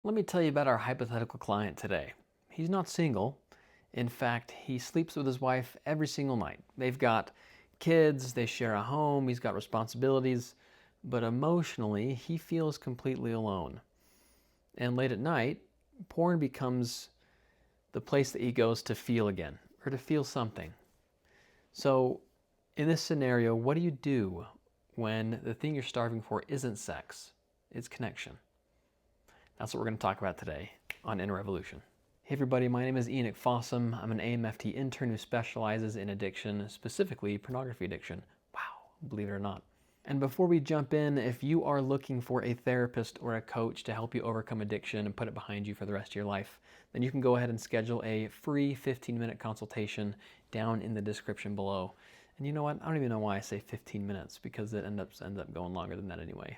Let me tell you about our hypothetical client today. He's not single. In fact, he sleeps with his wife every single night. They've got kids, they share a home, he's got responsibilities, but emotionally, he feels completely alone. And late at night, porn becomes the place that he goes to feel again, or to feel something. So, in this scenario, what do you do when the thing you're starving for isn't sex? It's connection. That's what we're going to talk about today on Inner Revolution. Hey everybody, my name is Enoch Fossum. I'm an AMFT intern who specializes in addiction, specifically pornography addiction. Wow, believe it or not. And before we jump in, if you are looking for a therapist or a coach to help you overcome addiction and put it behind you for the rest of your life, then you can go ahead and schedule a free 15-minute consultation down in the description below. And you know what? I don't even know why I say 15 minutes because it ends up going longer than that anyway.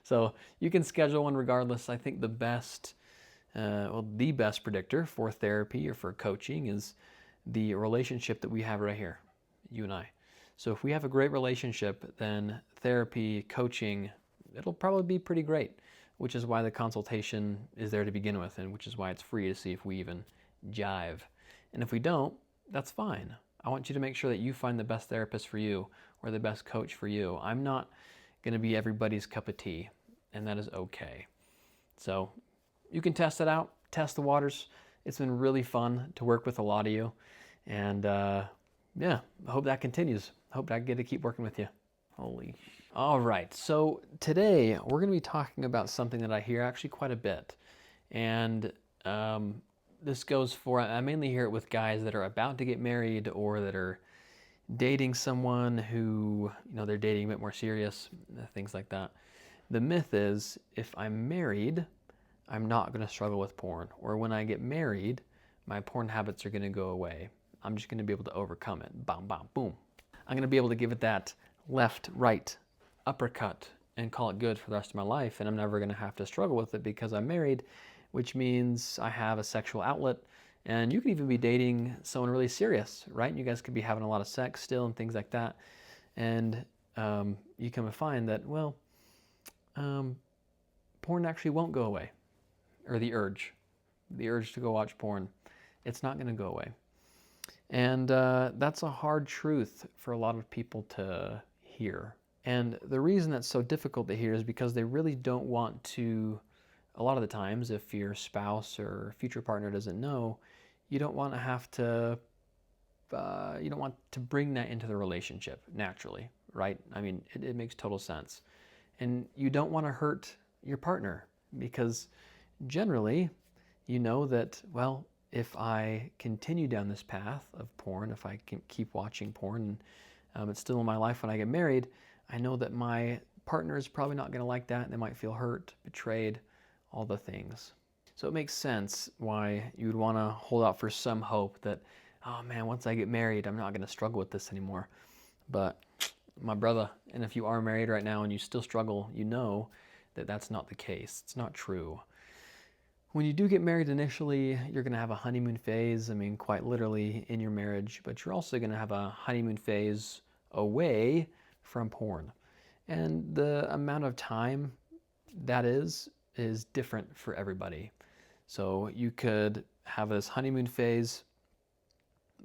So you can schedule one regardless. I think the best predictor for therapy or for coaching is the relationship that we have right here, you and I. So if we have a great relationship, then therapy, coaching, it'll probably be pretty great, which is why the consultation is there to begin with, and which is why it's free to see if we even jive. And if we don't, that's fine. I want you to make sure that you find the best therapist for you or the best coach for you. I'm not going to be everybody's cup of tea, and that is okay. So you can test it out, test the waters. It's been really fun to work with a lot of you. And yeah, I hope that continues. I hope I get to keep working with you. Holy. All right, so today we're going to be talking about something that I hear actually quite a bit. And this goes for, I mainly hear it with guys that are about to get married or that are dating someone who, they're dating a bit more serious, things like that. The myth is if I'm married, I'm not going to struggle with porn. Or when I get married, my porn habits are going to go away. I'm just going to be able to overcome it. Bam, bam, boom. I'm going to be able to give it that left, right, uppercut and call it good for the rest of my life. And I'm never going to have to struggle with it because I'm married, which means I have a sexual outlet. And you can even be dating someone really serious, right? And you guys could be having a lot of sex still and things like that. And you come to find that, well, porn actually won't go away. Or the urge to go watch porn, it's not going to go away. And that's a hard truth for a lot of people to hear. And the reason that's so difficult to hear is because they really don't want to, a lot of the times, if your spouse or future partner doesn't know, you don't want to have to, you don't want to bring that into the relationship naturally, right? I mean, it makes total sense. And you don't want to hurt your partner because generally, you know that, well, if I continue down this path of porn, if I can keep watching porn and it's still in my life when I get married, I know that my partner is probably not going to like that. They might feel hurt, betrayed, all the things. So it makes sense why you would want to hold out for some hope that, oh man, once I get married, I'm not going to struggle with this anymore. But my brother, and if you are married right now and you still struggle, you know that that's not the case. It's not true. When you do get married initially, you're going to have a honeymoon phase, I mean, quite literally in your marriage, but you're also going to have a honeymoon phase away from porn. And the amount of time that is different for everybody. So you could have this honeymoon phase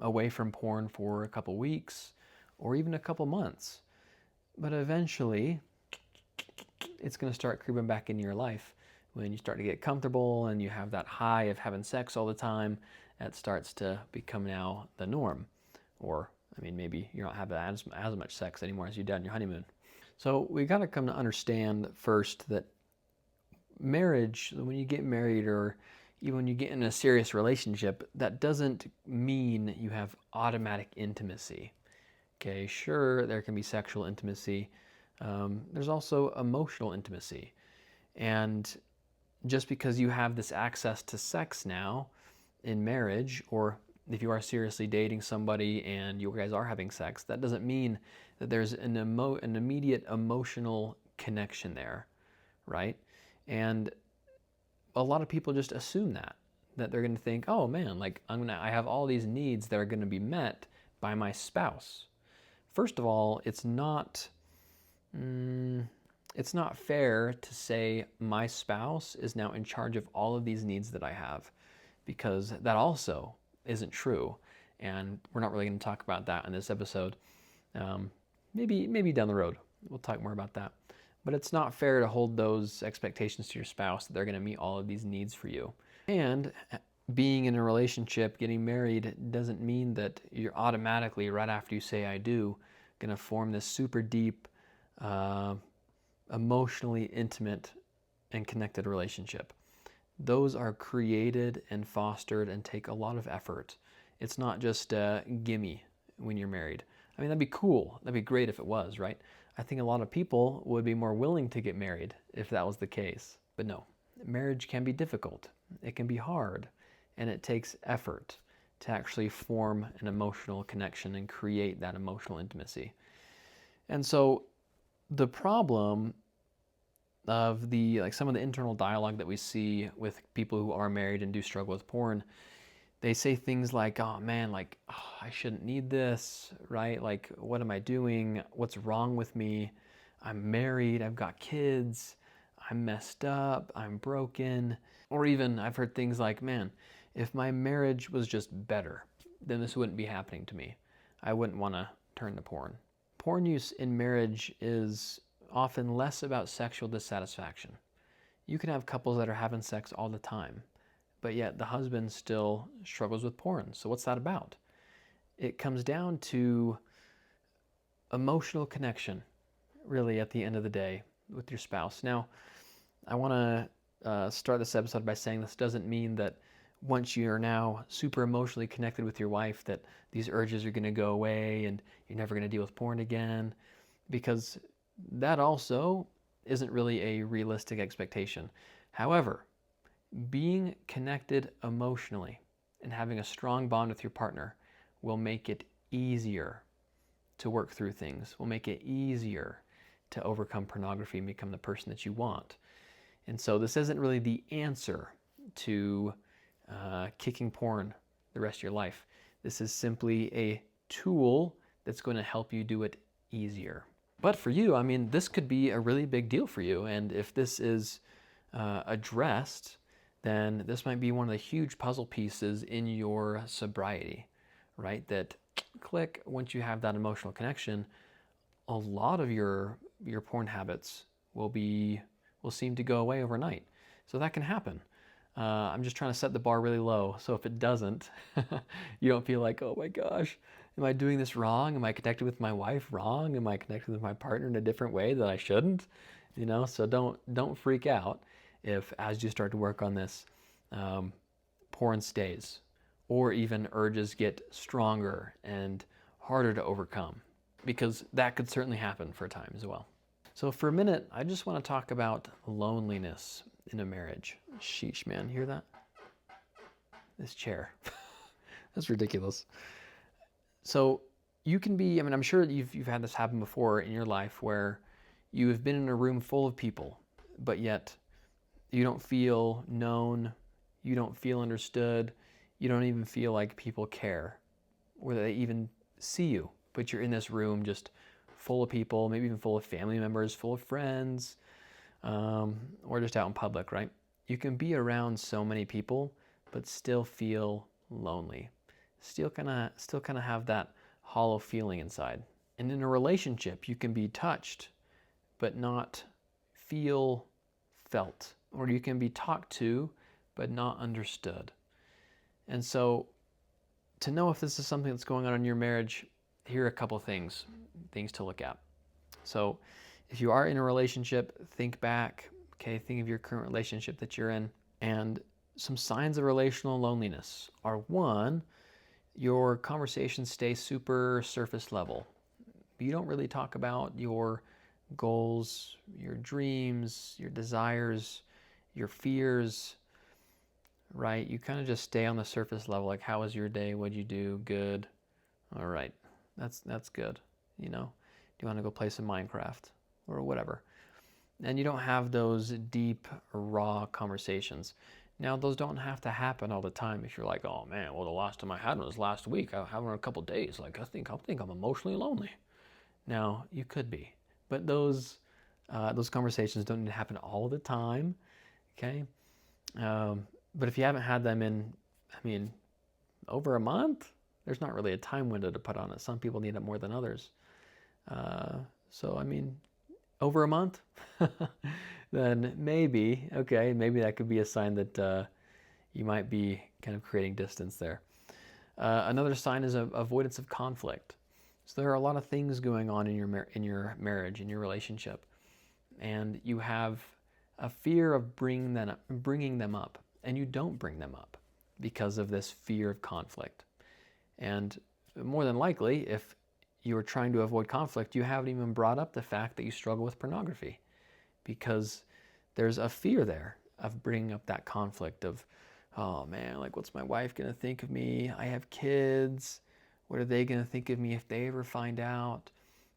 away from porn for a couple weeks or even a couple months. But eventually, it's going to start creeping back into your life. When you start to get comfortable and you have that high of having sex all the time, that starts to become now the norm. Or, I mean, maybe you're not having as much sex anymore as you did on your honeymoon. So we got to come to understand first that marriage, when you get married or even when you get in a serious relationship, that doesn't mean you have automatic intimacy. Okay, sure, there can be sexual intimacy. There's also emotional intimacy. And just because you have this access to sex now in marriage, or if you are seriously dating somebody and you guys are having sex, that doesn't mean that there's an immediate emotional connection there, right? And a lot of people just assume that they're going to think, oh man, like I have all these needs that are going to be met by my spouse. First of all, it's It's not fair to say my spouse is now in charge of all of these needs that I have, because that also isn't true. And we're not really going to talk about that in this episode. Maybe down the road we'll talk more about that. But it's not fair to hold those expectations to your spouse that they're going to meet all of these needs for you. And being in a relationship, getting married, doesn't mean that you're automatically, right after you say I do, going to form this super deep, emotionally intimate and connected relationship. Those are created and fostered and take a lot of effort. It's not just a gimme when you're married. I mean, that'd be cool. That'd be great if it was, right? I think a lot of people would be more willing to get married if that was the case. But no, marriage can be difficult. It can be hard. And it takes effort to actually form an emotional connection and create that emotional intimacy. And so the problem of some of the internal dialogue that we see with people who are married and do struggle with porn, they say things like, oh man, I shouldn't need this, right? Like, what am I doing? What's wrong with me? I'm married, I've got kids, I'm messed up, I'm broken. Or even I've heard things like, man, if my marriage was just better, then this wouldn't be happening to me. I wouldn't want to turn to porn. Porn use in marriage is often less about sexual dissatisfaction. You can have couples that are having sex all the time, but yet the husband still struggles with porn. So what's that about? It comes down to emotional connection, really, at the end of the day with your spouse. Now, I want to start this episode by saying this doesn't mean that once you're now super emotionally connected with your wife that these urges are going to go away and you're never going to deal with porn again, because that also isn't really a realistic expectation. However, being connected emotionally and having a strong bond with your partner will make it easier to work through things, will make it easier to overcome pornography and become the person that you want. And so this isn't really the answer to kicking porn the rest of your life. This is simply a tool that's going to help you do it easier. But for you, I mean, this could be a really big deal for you. And if this is addressed, then this might be one of the huge puzzle pieces in your sobriety, right? That click, once you have that emotional connection, a lot of your porn habits will seem to go away overnight. So that can happen. I'm just trying to set the bar really low. So if it doesn't, you don't feel like, oh my gosh, am I doing this wrong? Am I connected with my wife wrong? Am I connected with my partner in a different way that I shouldn't? So don't freak out if as you start to work on this, porn stays, or even urges get stronger and harder to overcome, because that could certainly happen for a time as well. So for a minute, I just want to talk about loneliness in a marriage. Sheesh, man, hear that? This chair. That's ridiculous. So you can be, I mean, I'm sure you've had this happen before in your life where you have been in a room full of people, but yet you don't feel known, you don't feel understood, you don't even feel like people care, or that they even see you, but you're in this room just full of people, maybe even full of family members, full of friends, or just out in public, right? You can be around so many people, but still feel lonely. Still kind of have that hollow feeling inside. And in a relationship, you can be touched, but not feel felt. Or you can be talked to, but not understood. And so to know if this is something that's going on in your marriage, here are a couple things to look at. So if you are in a relationship, think back, think of your current relationship that you're in. And some signs of relational loneliness are, one, your conversations stay super surface level. You don't really talk about your goals, your dreams, your desires, your fears, right? You kind of just stay on the surface level, like, how was your day? What'd you do? Good. All right. That's good. Do you want to go play some Minecraft or whatever? And you don't have those deep, raw conversations. Now, those don't have to happen all the time. If you're like, oh man, well, the last time I had one was last week. I had one in a couple days. Like, I think I'm emotionally lonely. Now, you could be, but those Those conversations don't need to happen all the time, okay? But if you haven't had them in, I mean, over a month, there's not really a time window to put on it. Some people need it more than others. So, I mean, over a month, then maybe, okay, maybe that could be a sign that you might be kind of creating distance there. Another sign is avoidance of conflict. So there are a lot of things going on in your marriage, in your relationship, and you have a fear of bringing them up, and you don't bring them up because of this fear of conflict. And more than likely, if you are trying to avoid conflict, you haven't even brought up the fact that you struggle with pornography, because there's a fear there of bringing up that conflict of, oh man, like what's my wife going to think of me? I have kids. What are they going to think of me if they ever find out?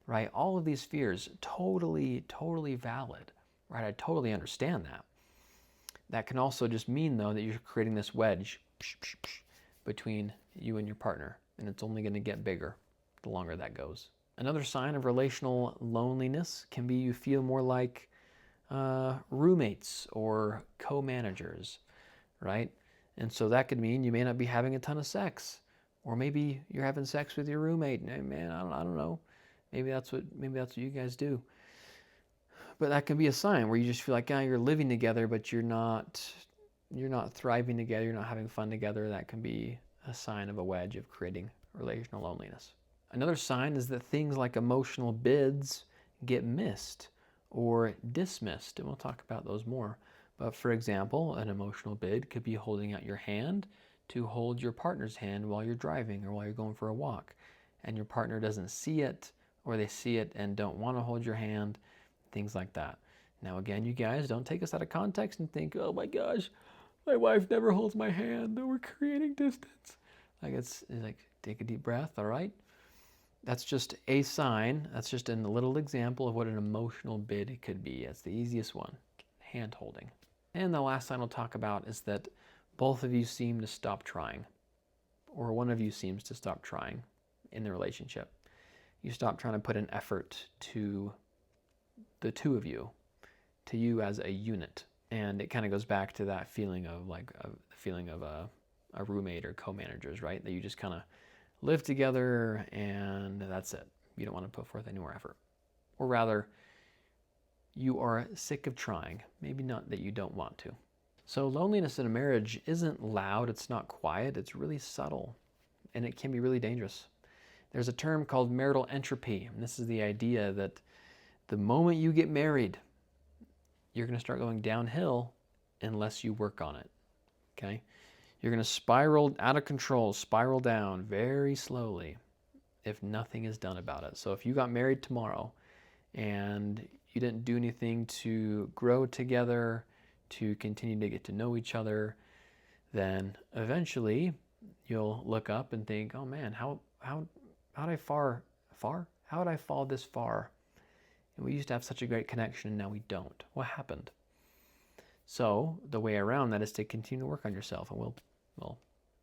Right? All of these fears, totally, totally valid. Right? I totally understand that. That can also just mean, though, that you're creating this wedge between you and your partner, and it's only going to get bigger the longer that goes. Another sign of relational loneliness can be you feel more like roommates or co-managers, right? And so that could mean you may not be having a ton of sex, or maybe you're having sex with your roommate. And man, I don't know. Maybe that's what you guys do. But that can be a sign where you just feel like, yeah, you're living together, but you're not thriving together. You're not having fun together. That can be a sign of a wedge of creating relational loneliness. Another sign is that things like emotional bids get missed or dismissed, and we'll talk about those more. But for example, an emotional bid could be holding out your hand to hold your partner's hand while you're driving or while you're going for a walk, and your partner doesn't see it, or they see it and don't want to hold your hand, things like that. Now again, you guys, don't take us out of context and think, oh my gosh, my wife never holds my hand, we're creating distance. Like it's like, take a deep breath, all right? That's just a sign. That's just a little example of what an emotional bid could be. It's the easiest one, hand holding. And the last sign we'll talk about is that both of you seem to stop trying, or one of you seems to stop trying in the relationship. You stop trying to put an effort to the two of you, to you as a unit. And it kind of goes back to that feeling of a roommate or co-managers, right? That you just kind of live together and that's it. You don't want to put forth any more effort. Or rather, you are sick of trying. Maybe not that you don't want to. So loneliness in a marriage isn't loud, it's not quiet, it's really subtle, and it can be really dangerous. There's a term called marital entropy, and this is the idea that the moment you get married, you're going to start going downhill unless you work on it, okay? You're going to spiral out of control, spiral down very slowly if nothing is done about it. So if you got married tomorrow and you didn't do anything to grow together, to continue to get to know each other, then eventually you'll look up and think, oh man, how did I how did I fall this far? And we used to have such a great connection and now we don't. What happened? So the way around that is to continue to work on yourself, and we'll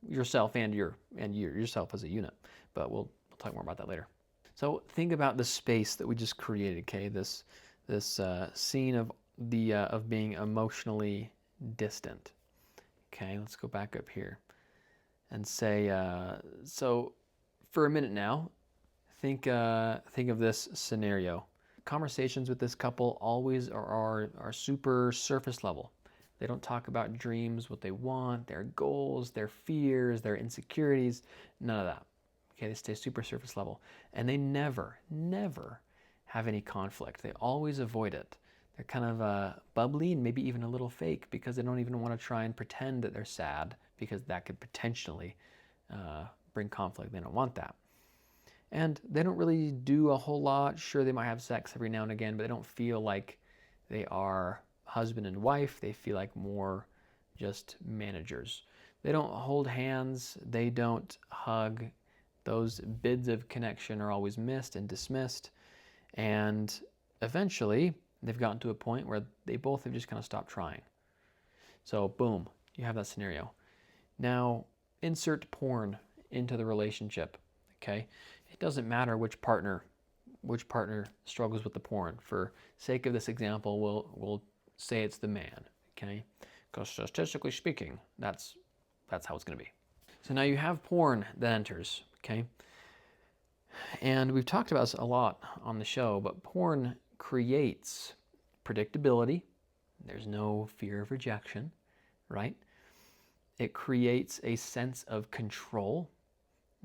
yourself and yourself as a unit, but we'll talk more about that later. So think about the space that we just created, okay? This scene of being emotionally distant. Okay, let's go back up here and say, so for a minute now, think of this scenario. Conversations with this couple always are super surface level. They don't talk about dreams, what they want, their goals, their fears, their insecurities, none of that. Okay, they stay super surface level. And they never have any conflict. They always avoid it. They're kind of bubbly and maybe even a little fake because they don't even want to try and pretend that they're sad, because that could potentially bring conflict. They don't want that. And they don't really do a whole lot. Sure, they might have sex every now and again, but they don't feel like they are husband and wife. They feel like more just managers. They don't hold hands. They don't hug. Those bids of connection are always missed and dismissed. And eventually, they've gotten to a point where they both have just kind of stopped trying. So boom, you have that scenario. Now, insert porn into the relationship, okay? It doesn't matter which partner which partner struggles with the porn. For sake of this example, we'll say it's the man, okay? Because statistically speaking, that's how it's going to be. So now you have porn that enters, okay? And we've talked about this a lot on the show, but porn creates predictability. There's no fear of rejection, right? It creates a sense of control.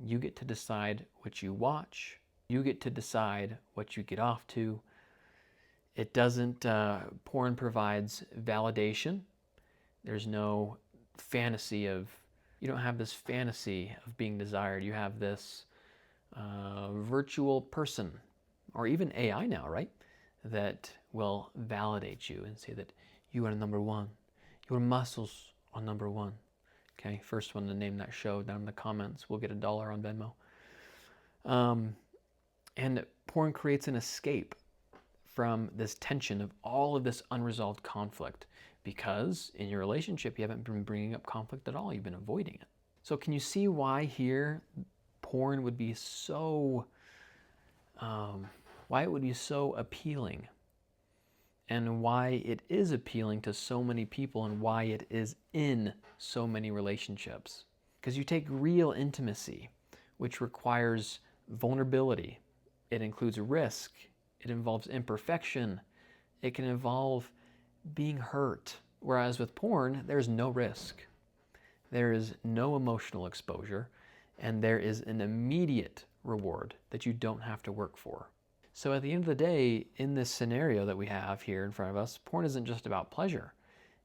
You get to decide what you watch. You get to decide what you get off to. It doesn't, porn provides validation. There's no fantasy of, you don't have this fantasy of being desired. You have this virtual person, or even AI now, right? That will validate you and say that you are number one. Your muscles are number one. Okay, first one to name that show down in the comments will get $1 on Venmo. And porn creates an escape from this tension of all of this unresolved conflict, because in your relationship you haven't been bringing up conflict at all. You've been avoiding it. So can you see why here porn would be so, why it would be so appealing, and why it is appealing to so many people, and why it is in so many relationships? Because you take real intimacy, which requires vulnerability. It includes risk. It involves imperfection. It can involve being hurt. Whereas with porn, there's no risk. There is no emotional exposure, and there is an immediate reward that you don't have to work for. So at the end of the day, in this scenario that we have here in front of us, porn isn't just about pleasure.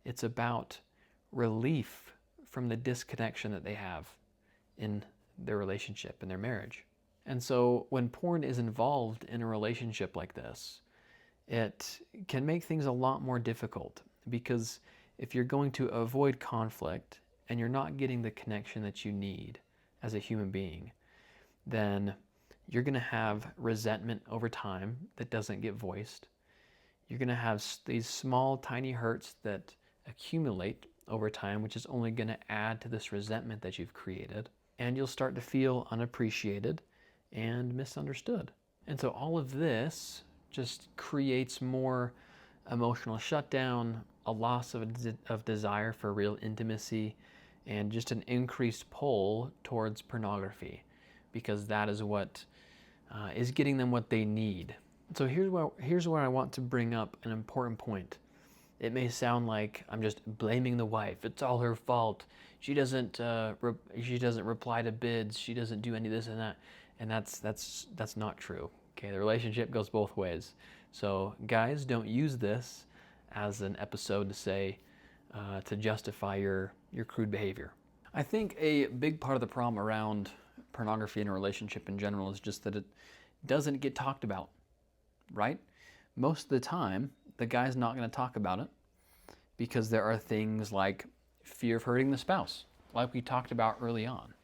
It's about relief from the disconnection that they have in their relationship, in their marriage. And so when porn is involved in a relationship like this, it can make things a lot more difficult, because if you're going to avoid conflict and you're not getting the connection that you need as a human being, then you're going to have resentment over time that doesn't get voiced. You're going to have these small, tiny hurts that accumulate over time, which is only going to add to this resentment that you've created. And you'll start to feel unappreciated and misunderstood. And so all of this just creates more emotional shutdown, a loss of desire for real intimacy, and just an increased pull towards pornography, because that is what is getting them what they need. So here's where I want to bring up an important point. It may sound like I'm just blaming the wife. It's all her fault. She doesn't reply to bids. She doesn't do any of this and that. And that's not true. Okay, the relationship goes both ways. So guys, don't use this as an episode to say to justify your crude behavior. I think a big part of the problem around pornography in a relationship in general is just that it doesn't get talked about, right? Most of the time, the guy's not going to talk about it because there are things like fear of hurting the spouse, like we talked about early on,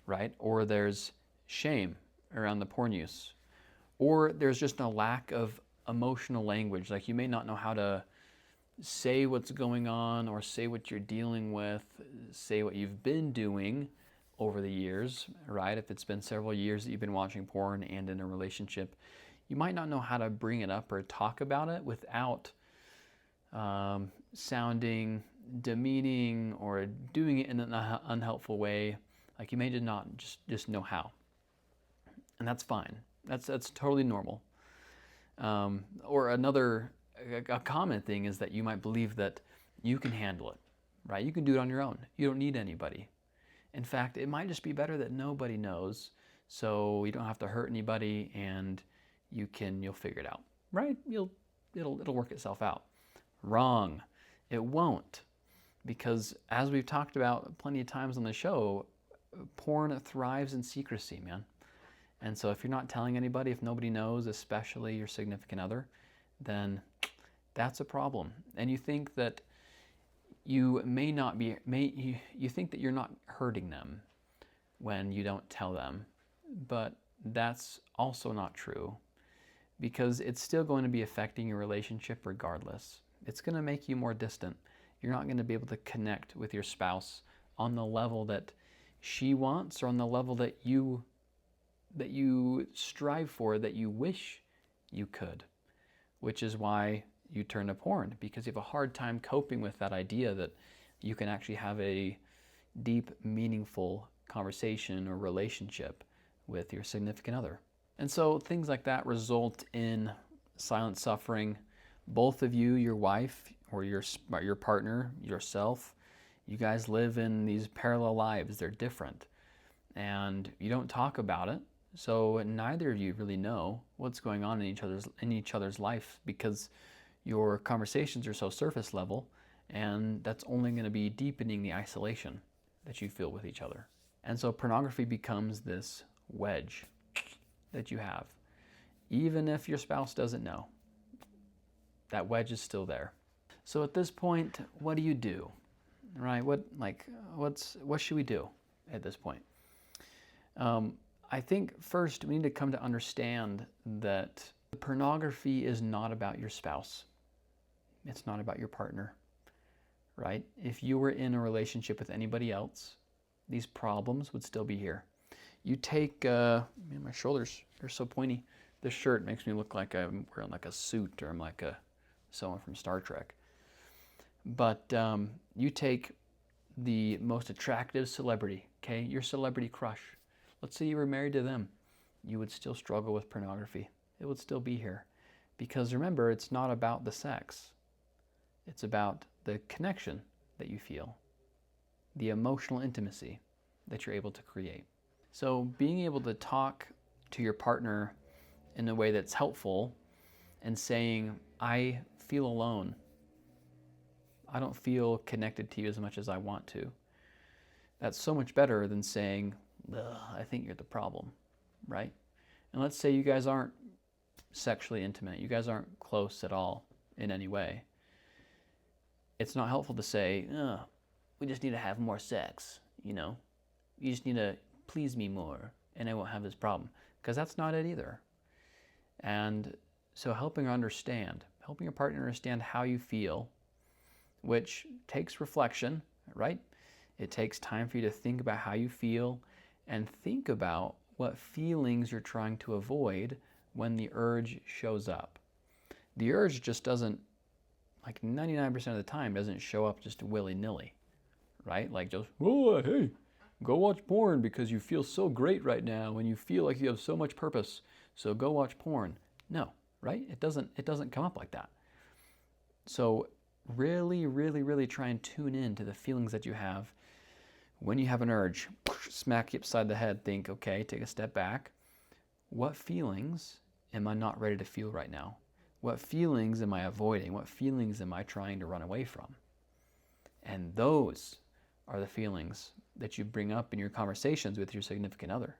right? Or there's shame around the porn use, or there's just a lack of emotional language. Like you may not know how to say what's going on, or say what you're dealing with, say what you've been doing over the years, right? If it's been several years that you've been watching porn and in a relationship, you might not know how to bring it up or talk about it without sounding demeaning or doing it in an unhelpful way. Like you may just know how, and that's fine. That's totally normal. Or a common thing is that you might believe that you can handle it, right? You can do it on your own. You don't need anybody. In fact, it might just be better that nobody knows, so you don't have to hurt anybody, and you'll figure it out, right? It'll work itself out. Wrong. It won't, because as we've talked about plenty of times on the show, porn thrives in secrecy, man. And so if you're not telling anybody, if nobody knows, especially your significant other, then that's a problem. And you think that you think that you're not hurting them when you don't tell them, but that's also not true, because it's still going to be affecting your relationship regardless. It's going to make you more distant. You're not going to be able to connect with your spouse on the level that she wants, or on the level that you that you strive for, that you wish you could, which is why you turn to porn, because you have a hard time coping with that idea that you can actually have a deep, meaningful conversation or relationship with your significant other. And so things like that result in silent suffering. Both of you, your wife or your partner, yourself, you guys live in these parallel lives. They're different. And you don't talk about it. So neither of you really know what's going on in each other's life, because your conversations are so surface level, and that's only going to be deepening the isolation that you feel with each other. And so pornography becomes this wedge that you have. Even if your spouse doesn't know, that wedge is still there. So at this point, what do you do? Right? What should we do at this point? I think first we need to come to understand that pornography is not about your spouse. It's not about your partner, right? If you were in a relationship with anybody else, these problems would still be here. You take, man, my shoulders, they're so pointy. This shirt makes me look like I'm wearing like a suit, or I'm like someone from Star Trek. But you take the most attractive celebrity, okay, your celebrity crush. Let's say you were married to them. You would still struggle with pornography. It would still be here. Because remember, it's not about the sex. It's about the connection that you feel, the emotional intimacy that you're able to create. So being able to talk to your partner in a way that's helpful and saying, I feel alone. I don't feel connected to you as much as I want to. That's so much better than saying, I think you're the problem, right? And let's say you guys aren't sexually intimate. You guys aren't close at all in any way. It's not helpful to say, we just need to have more sex, you know? You just need to please me more and I won't have this problem. Because that's not it either. And so helping your partner understand how you feel, which takes reflection, right? It takes time for you to think about how you feel and think about what feelings you're trying to avoid when the urge shows up. The urge just doesn't, like 99% of the time, doesn't show up just willy-nilly, right? Like just, hey, go watch porn because you feel so great right now and you feel like you have so much purpose, so go watch porn. No, right? It doesn't come up like that. So really, really, really try and tune in to the feelings that you have. When you have an urge, smack you upside the head, think, okay, take a step back. What feelings am I not ready to feel right now? What feelings am I avoiding? What feelings am I trying to run away from? And those are the feelings that you bring up in your conversations with your significant other.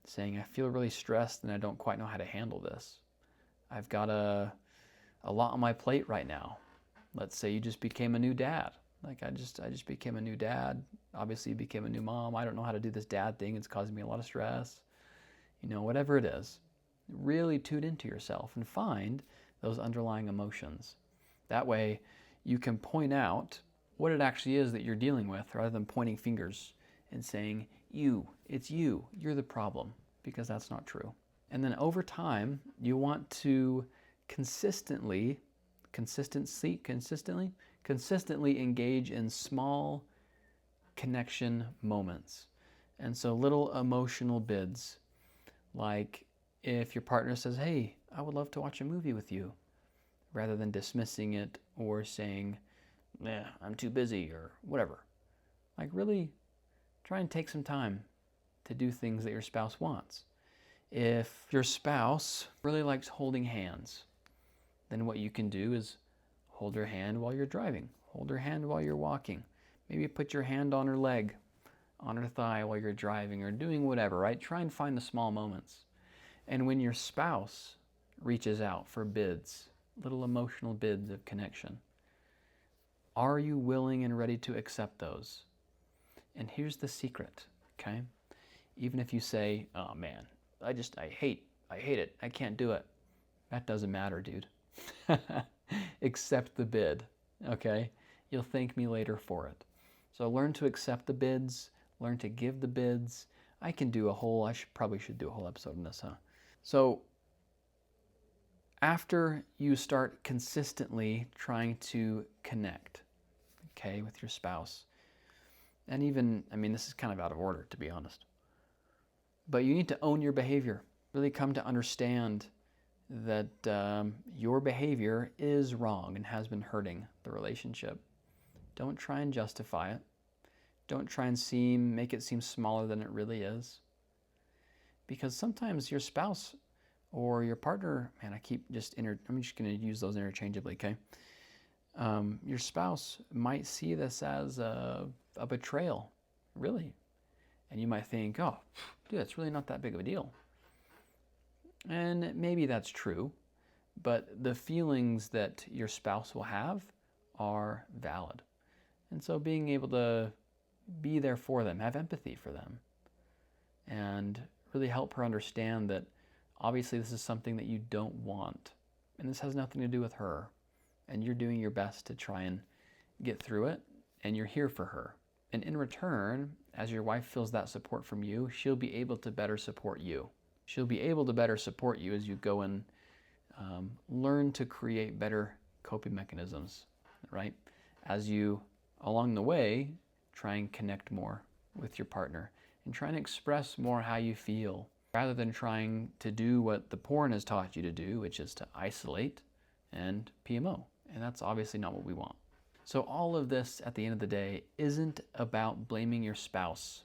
Saying, I feel really stressed and I don't quite know how to handle this. I've got a lot on my plate right now. Let's say you just became a new dad. Like I just became a new dad. Obviously you became a new mom. I don't know how to do this dad thing. It's causing me a lot of stress. You know, whatever it is. Really tune into yourself and find those underlying emotions. That way you can point out what it actually is that you're dealing with rather than pointing fingers and saying, it's you, you're the problem, because that's not true. And then over time, you want to consistently engage in small connection moments. And so little emotional bids, like if your partner says, hey, I would love to watch a movie with you, rather than dismissing it or saying, I'm too busy or whatever. Like really try and take some time to do things that your spouse wants. If your spouse really likes holding hands, then what you can do is hold her hand while you're driving, hold her hand while you're walking. Maybe put your hand on her leg, on her thigh while you're driving or doing whatever, right? Try and find the small moments. And when your spouse reaches out for bids, little emotional bids of connection, are you willing and ready to accept those? And here's the secret, okay? Even if you say, oh man, I hate it, I can't do it. That doesn't matter, dude. Accept the bid, okay? You'll thank me later for it. So learn to accept the bids, learn to give the bids, I can do a whole, probably should do a whole episode on this, huh? So after you start consistently trying to connect, okay, with your spouse, and even, I mean, this is kind of out of order, to be honest, but you need to own your behavior, really come to understand that your behavior is wrong and has been hurting the relationship. Don't try and justify it. Don't try and make it seem smaller than it really is. Because sometimes your spouse or your partner, man, I'm just going to use those interchangeably, okay? Your spouse might see this as a betrayal, really. And you might think, oh, dude, it's really not that big of a deal. And maybe that's true, but the feelings that your spouse will have are valid. And so being able to be there for them, have empathy for them, and really help her understand that obviously this is something that you don't want, and this has nothing to do with her, and you're doing your best to try and get through it, and you're here for her. And in return, as your wife feels that support from you, she'll be able to better support you. She'll be able to better support you as you go and learn to create better coping mechanisms, right? As you, along the way, try and connect more with your partner and try and express more how you feel rather than trying to do what the porn has taught you to do, which is to isolate and PMO. And that's obviously not what we want. So all of this at the end of the day isn't about blaming your spouse,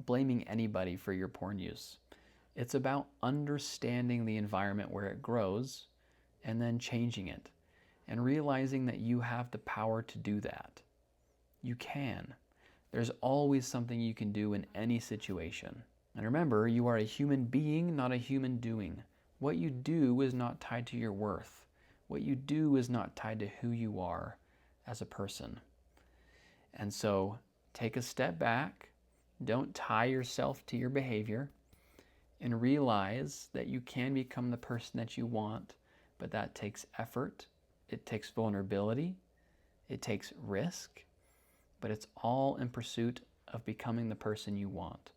blaming anybody for your porn use. It's about understanding the environment where it grows and then changing it and realizing that you have the power to do that. You can. There's always something you can do in any situation. And remember, you are a human being, not a human doing. What you do is not tied to your worth. What you do is not tied to who you are as a person. And so take a step back. Don't tie yourself to your behavior. And realize that you can become the person that you want, but that takes effort, it takes vulnerability, it takes risk, but it's all in pursuit of becoming the person you want.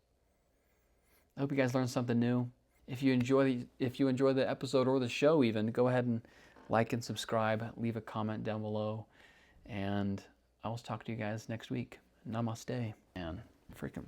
I hope you guys learned something new. If you enjoy the episode or the show even, go ahead and like and subscribe, leave a comment down below, and I will talk to you guys next week. Namaste. Man, freaking brutal.